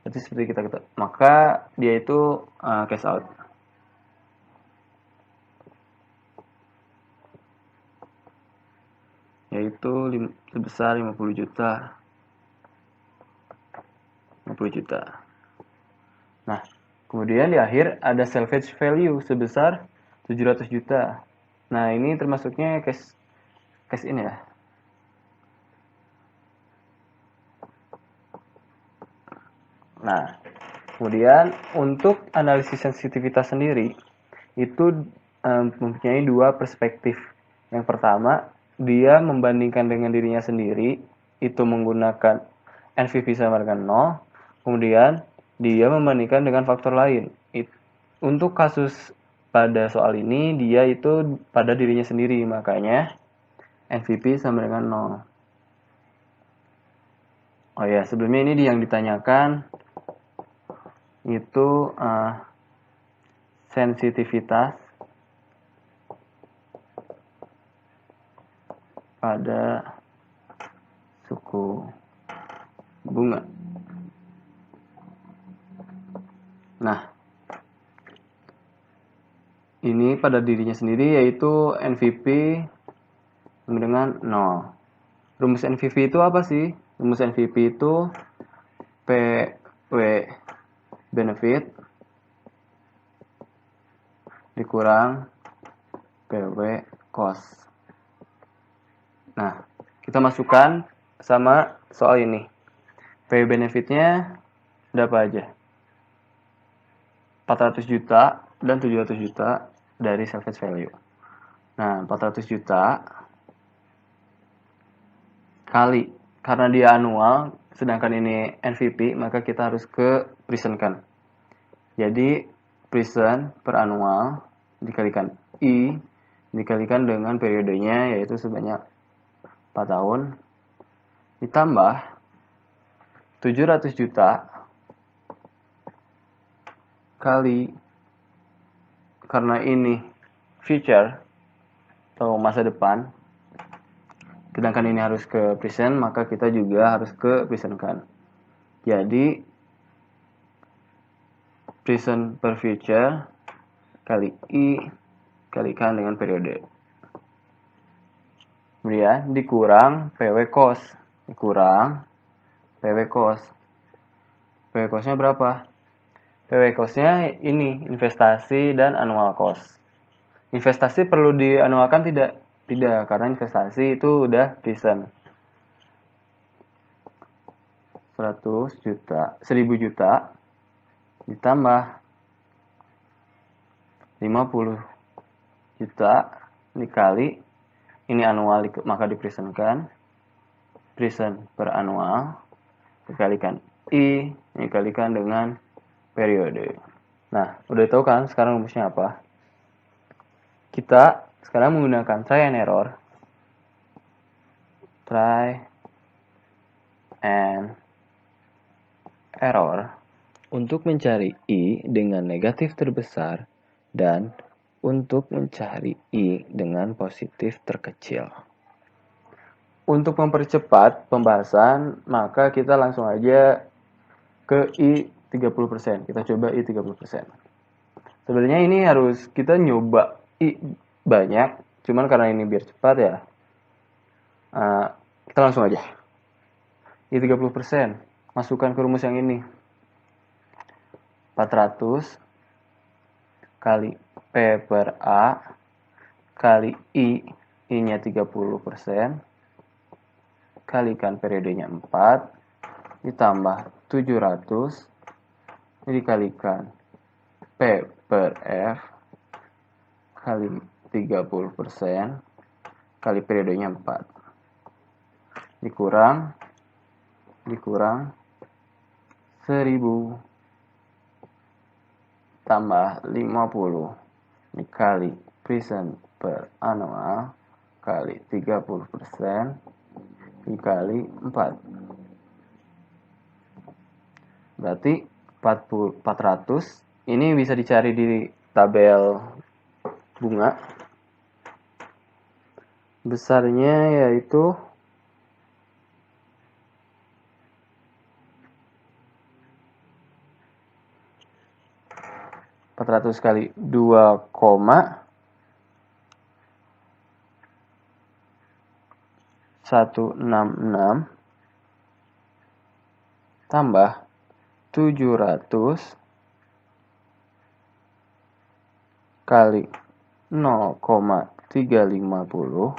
Jadi seperti kita maka dia itu cash out. Yaitu sebesar 50 juta. 50 juta. Nah, kemudian di akhir ada salvage value sebesar 700 juta. Nah, ini termasuknya cash in ya. Nah, kemudian untuk analisis sensitivitas sendiri itu mempunyai dua perspektif. Yang pertama, dia membandingkan dengan dirinya sendiri, itu menggunakan NPV sama dengan 0. Kemudian dia membandingkan dengan faktor lain. Untuk kasus pada soal ini, dia itu pada dirinya sendiri, makanya NPV sama dengan 0. Oh ya, sebelumnya ini yang ditanyakan itu sensitivitas pada suku bunga. Nah, ini pada dirinya sendiri yaitu NVP sama dengan 0. Rumus NVP itu apa sih? Rumus NVP itu PW benefit dikurang PW cost. Nah, kita masukkan sama soal ini. PW benefitnya ada apa aja? 400 juta dan 700 juta dari salvage value. Nah, 400 juta kali, karena dia annual, sedangkan ini NVP, maka kita harus ke present-kan. Jadi, present per annual dikalikan I dikalikan dengan periodenya yaitu sebanyak 4 tahun ditambah 700 juta kali, karena ini future atau masa depan, sedangkan ini harus ke present, maka kita juga harus ke present kan. Jadi present per future kali I kalikan dengan periode. Kemudian dikurang PW cost, dikurang PW cost. PW cost-nya berapa? PW cost-nya ini investasi dan annual cost. Investasi perlu dianualkan tidak? Tidak, karena investasi itu udah present. 100 juta, 1000 juta ditambah 50 juta dikali ini annual, maka dipresentkan present per annual dikalikan I dikalikan dengan periode. Nah, udah tahu kan sekarang rumusnya apa? Kita sekarang menggunakan try and error. Try and error untuk mencari I dengan negatif terbesar dan untuk mencari I dengan positif terkecil. Untuk mempercepat pembahasan, maka kita langsung aja ke I 30%. Kita coba I 30%. Sebenarnya ini harus kita nyoba I banyak, cuman karena ini biar cepat ya, kita langsung aja. I 30%, masukkan ke rumus yang ini. 400 kali P per A kali I-nya 30%, kalikan periodenya 4, ditambah 700, dikalikan P per F, kali 30%, kali periodenya 4. Dikurang 1000 tambah 50 dikali present per annual kali 30% dikali 4. Berarti 400. Ini bisa dicari di tabel bunga. Besarnya yaitu 400 kali 2,166 tambah 700 kali 0,350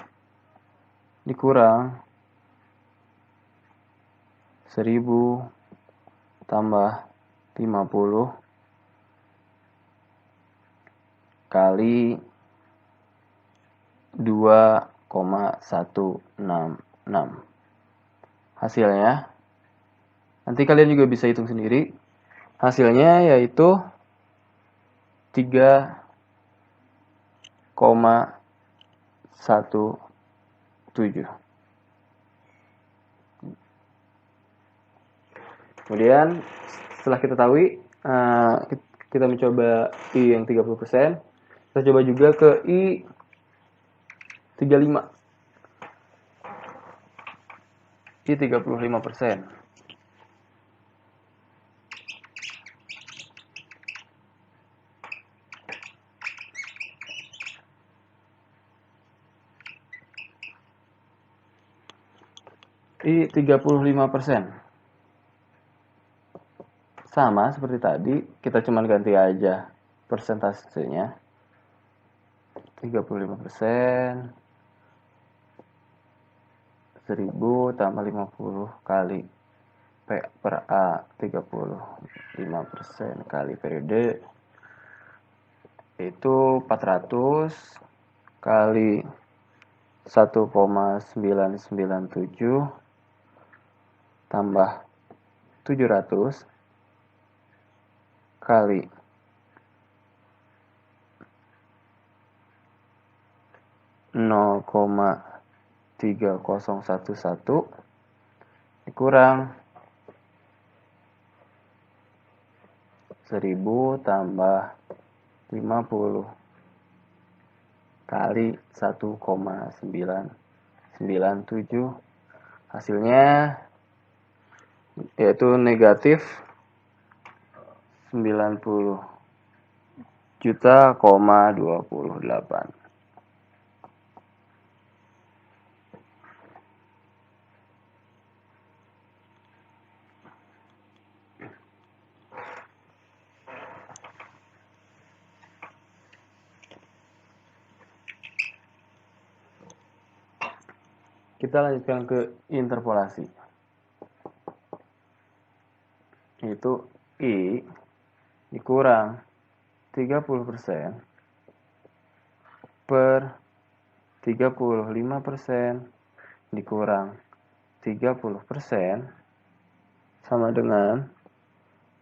dikurang 1000 tambah 50 kali 2,166. Hasilnya, nanti kalian juga bisa hitung sendiri. Hasilnya yaitu 3,17. Kemudian setelah kita tahu kita mencoba I yang 30%, kita coba juga ke I 35. I 35%. I 35%. Sama seperti tadi, kita cuma ganti aja persentasenya. 35%, 1000 tambah 50 kali P per A 35% kali periode, itu 400 kali 1,997 tambah 700 kali 0,3011 dikurang 1000 tambah 50 kali 1,997, hasilnya yaitu negatif 90 juta,28. Kita lanjutkan ke interpolasi, yaitu I dikurang 30% per 35% dikurang 30% sama dengan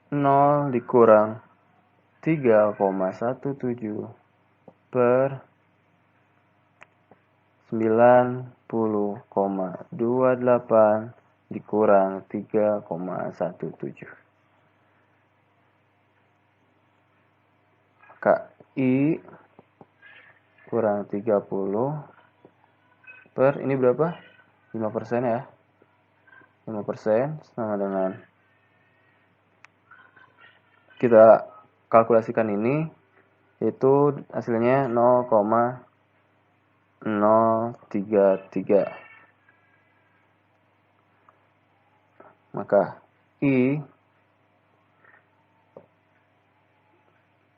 0 dikurang 3,17 per 90,28 dikurang 3,17. Maka I kurang 30 per ini berapa? 5% ya. 5% sama dengan, kita kalkulasikan ini, yaitu hasilnya 0,033. Maka I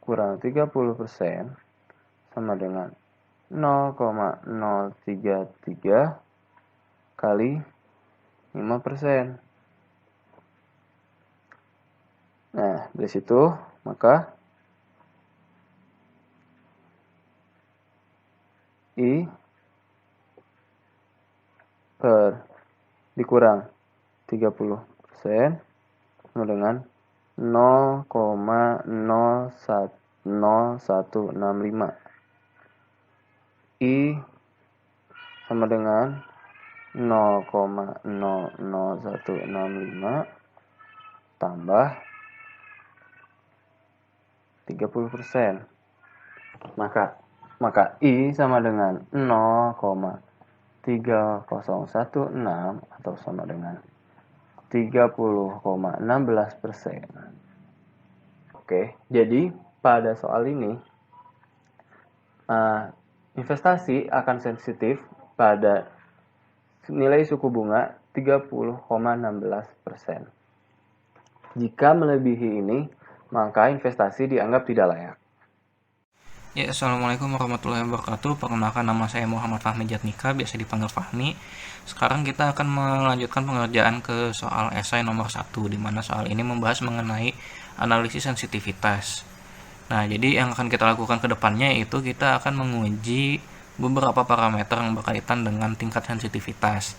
kurang 30% sama dengan 0,033 kali 5%. Nah, dari situ maka I per dikurang 30% sama dengan 0,0165. I sama dengan 0,00165 tambah 30%. Maka I sama dengan 0,3016 atau sama dengan 30,16%. Oke, jadi pada soal ini investasi akan sensitif pada nilai suku bunga 30,16%. Jika melebihi ini, maka investasi dianggap tidak layak. Ya, Assalamualaikum warahmatullahi wabarakatuh. Perkenalkan, nama saya Muhammad Fahmi Jatnika, biasa dipanggil Fahmi. Sekarang kita akan melanjutkan pengerjaan ke soal esai nomor 1, di mana soal ini membahas mengenai analisis sensitivitas. Nah, jadi yang akan kita lakukan ke depannya yaitu kita akan menguji beberapa parameter yang berkaitan dengan tingkat sensitivitas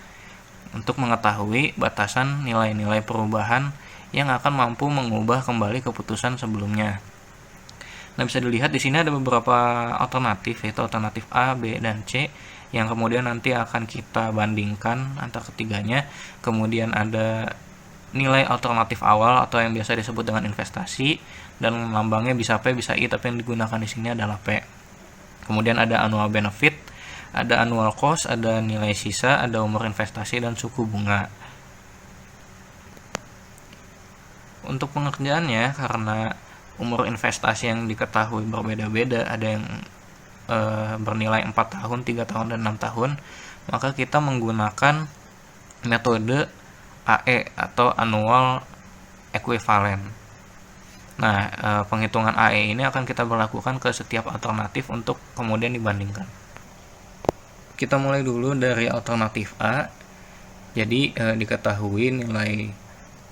untuk mengetahui batasan nilai-nilai perubahan yang akan mampu mengubah kembali keputusan sebelumnya. Nah, bisa dilihat di sini ada beberapa alternatif, yaitu alternatif A, B, dan C, yang kemudian nanti akan kita bandingkan antara ketiganya. Kemudian ada nilai alternatif awal atau yang biasa disebut dengan investasi, dan lambangnya bisa P, bisa I, tapi yang digunakan di sini adalah P. Kemudian ada annual benefit, ada annual cost, ada nilai sisa, ada umur investasi, dan suku bunga. Untuk pengerjaannya, karena umur investasi yang diketahui berbeda-beda, ada yang bernilai 4 tahun, 3 tahun, dan 6 tahun, maka kita menggunakan metode AE atau annual equivalent. Nah, penghitungan AE ini akan kita berlakukan ke setiap alternatif untuk kemudian dibandingkan. Kita mulai dulu dari alternatif A. Jadi diketahui nilai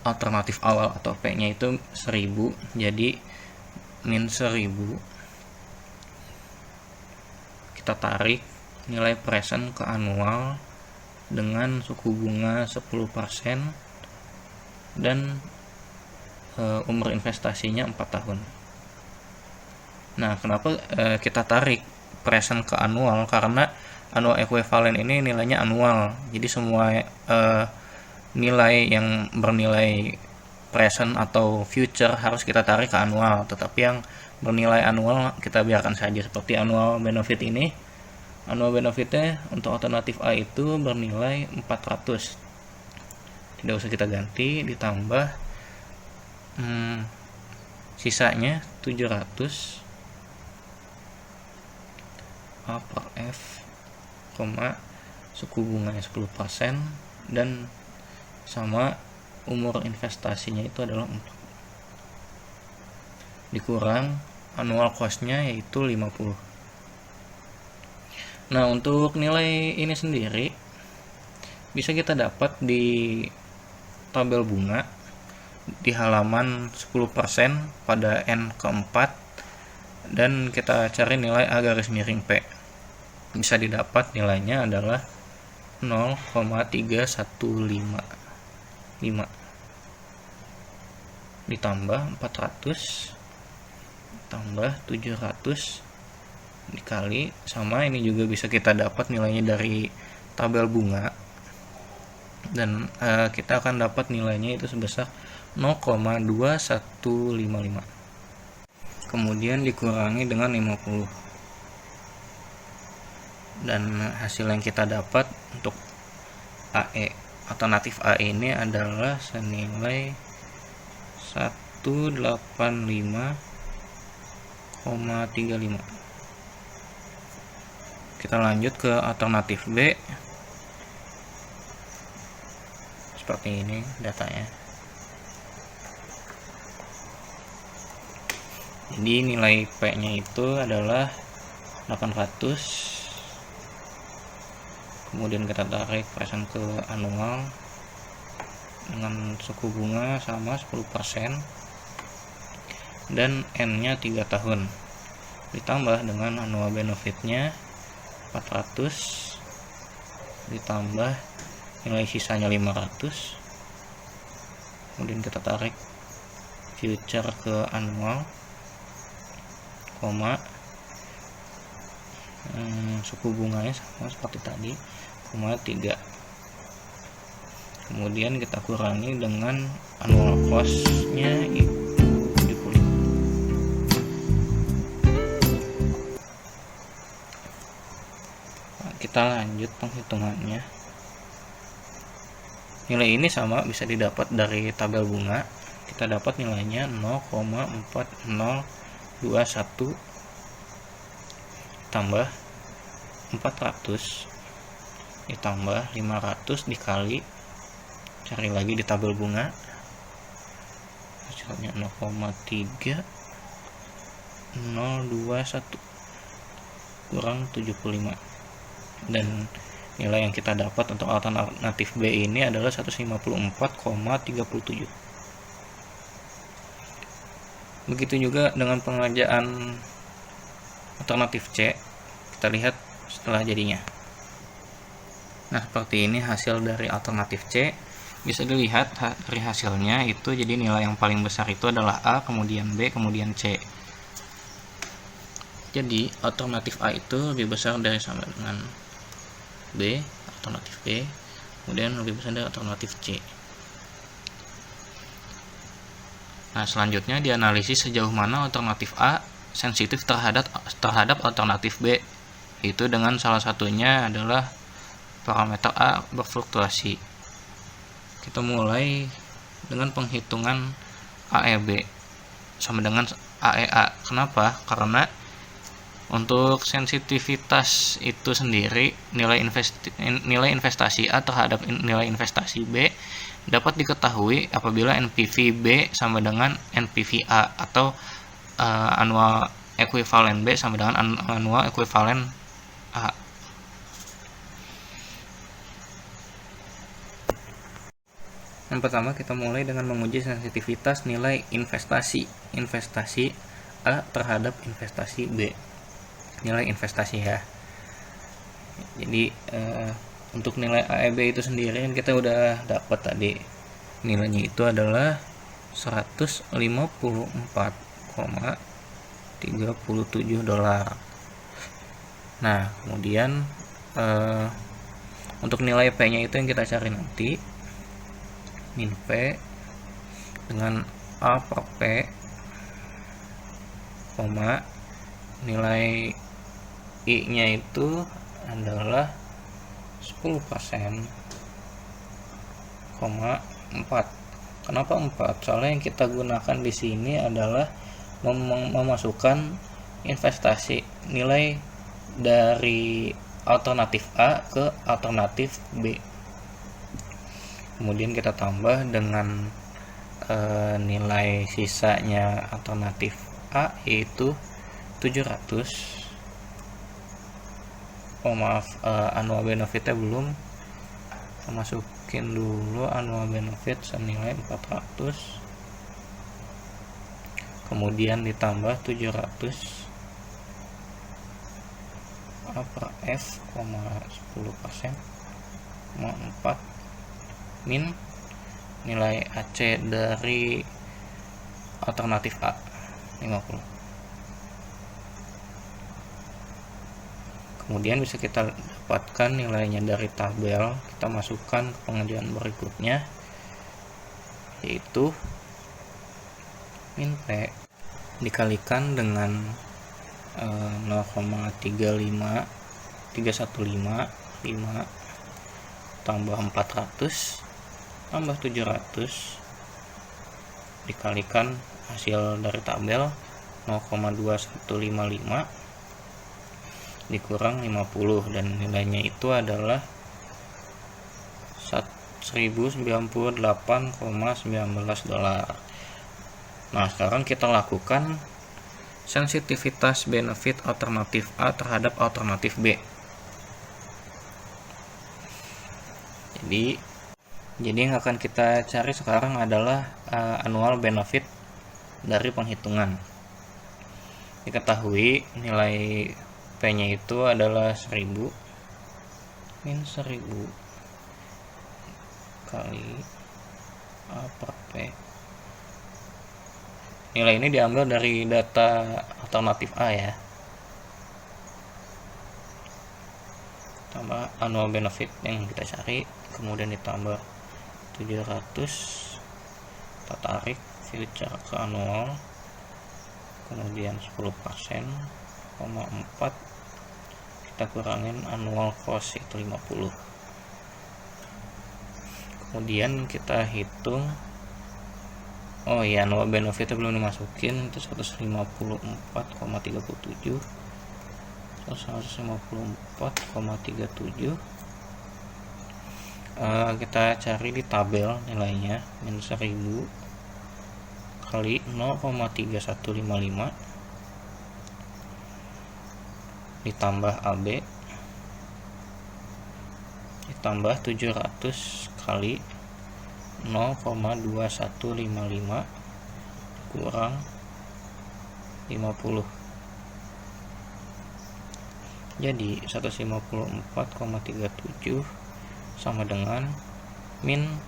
alternatif awal atau P-nya itu 1000, jadi min 1000. Kita tarik nilai present ke annual dengan suku bunga 10% dan umur investasinya 4 tahun. Nah, kenapa kita tarik present ke annual? Karena annual equivalent ini nilainya annual, jadi semua nilai yang bernilai present atau future harus kita tarik ke annual, tetapi yang bernilai annual kita biarkan saja. Seperti annual benefit ini, annual benefitnya untuk alternatif A itu bernilai 400, tidak usah kita ganti, ditambah sisanya 700 A per F, suku bunganya 10%, dan sama umur investasinya itu adalah 4, dikurang annual cost-nya yaitu 50. Nah, untuk nilai ini sendiri bisa kita dapat di tabel bunga di halaman 10% pada N keempat, dan kita cari nilai A garis miring P. Bisa didapat nilainya adalah 0,3155 ditambah 400 tambah 700 dikali sama, ini juga bisa kita dapat nilainya dari tabel bunga, dan kita akan dapat nilainya itu sebesar 0,2155, kemudian dikurangi dengan 50, dan hasil yang kita dapat untuk AE alternatif A ini adalah senilai 185,35. Kita lanjut ke alternatif B. Seperti ini datanya. Jadi nilai P-nya itu adalah 800. Kemudian kita tarik present ke annual dengan suku bunga sama 10%, dan N-nya 3 tahun, ditambah dengan annual benefitnya 400, ditambah nilai sisanya 500, kemudian kita tarik future ke annual, suku bunganya sama seperti tadi, 3, kemudian kita kurangi dengan annual cost-nya itu 70. Nah, kita lanjut penghitungannya. Nilai ini sama bisa didapat dari tabel bunga. Kita dapat nilainya 0,4021 tambah 400 ditambah 500 dikali, cari lagi di tabel bunga, hasilnya 0,3021 kurang 75, dan nilai yang kita dapat untuk alternatif B ini adalah 154,37. Begitu juga dengan pengerjaan alternatif C, kita lihat setelah jadinya. Nah, seperti ini hasil dari alternatif C. Bisa dilihat dari hasilnya itu, jadi nilai yang paling besar itu adalah A, kemudian B, kemudian C. Jadi alternatif A itu lebih besar dari sama dengan B, alternatif B, kemudian lebih besar dari alternatif C. Nah, selanjutnya dianalisis sejauh mana alternatif A sensitif terhadap alternatif B, yaitu dengan salah satunya adalah parameter A berfluktuasi. Kita mulai dengan penghitungan AEB sama dengan AEA. Kenapa? Karena untuk sensitivitas itu sendiri, nilai investasi A terhadap nilai investasi B dapat diketahui apabila NPV B sama dengan NPV A, atau annual equivalent B sama dengan annual equivalent A. Yang pertama, kita mulai dengan menguji sensitivitas nilai investasi A terhadap investasi B. Nilai investasi ya. Jadi untuk nilai AEB itu sendiri kan kita udah dapat tadi, nilainya itu adalah 154,37 dolar. Nah, kemudian untuk nilai P-nya itu yang kita cari nanti, min P dengan A per P, koma, nilai I-nya itu adalah 10%, koma 4. Kenapa 4? Soalnya yang kita gunakan di sini adalah memasukkan investasi nilai dari alternatif A ke alternatif B. Kemudian kita tambah dengan nilai sisanya alternatif A yaitu 700. Maaf, annual benefitnya belum. Kita masukin dulu annual benefit senilai 400. Kemudian ditambah 700 A per F, 10%, 4 min nilai AC dari alternatif A 50. Kemudian bisa kita dapatkan nilainya dari tabel. Kita masukkan ke pengerjaan berikutnya, yaitu min P dikalikan dengan 0,315 tambah 400 tambah 700 dikalikan hasil dari tabel 0,2155 dikurang 50, dan nilainya itu adalah 1098,19 dolar. Nah, sekarang kita lakukan sensitivitas benefit alternatif A terhadap alternatif B. Jadi yang akan kita cari sekarang adalah annual benefit dari penghitungan. Diketahui nilai P-nya itu adalah 1000 min 1000 kali A per P. Nilai ini diambil dari data alternatif A ya. Tambah annual benefit yang kita cari, kemudian ditambah 700, kita tarik filter ke annual, kemudian 10%, 4, kita kurangin annual cost itu 50. Kemudian kita hitung, oh iya, annual benefitnya belum dimasukin, itu 154,37, 154,37. Kita cari di tabel nilainya, min 1000 kali 0,3155 ditambah AB ditambah 700 kali 0,2155 kurang 50. Jadi 154,37 sama dengan min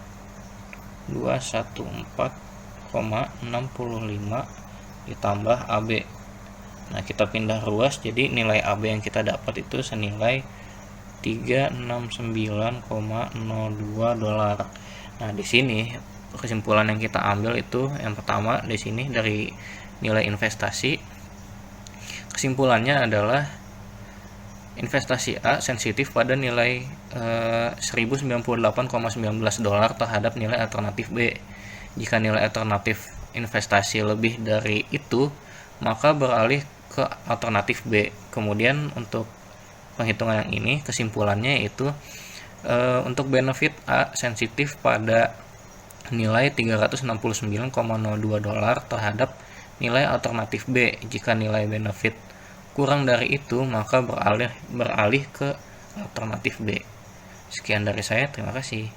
214,65 ditambah AB. Nah, kita pindah ruas, jadi nilai AB yang kita dapat itu senilai 369,02 dolar. Nah, di sini kesimpulan yang kita ambil itu yang pertama di sini dari nilai investasi. Kesimpulannya adalah investasi A sensitif pada nilai 1098,19 dolar terhadap nilai alternatif B. Jika nilai alternatif investasi lebih dari itu, maka beralih ke alternatif B. Kemudian untuk penghitungan yang ini kesimpulannya yaitu untuk benefit A sensitif pada nilai 369,02 dolar terhadap nilai alternatif B. Jika nilai benefit kurang dari itu, maka beralih ke alternatif B. Sekian dari saya, terima kasih.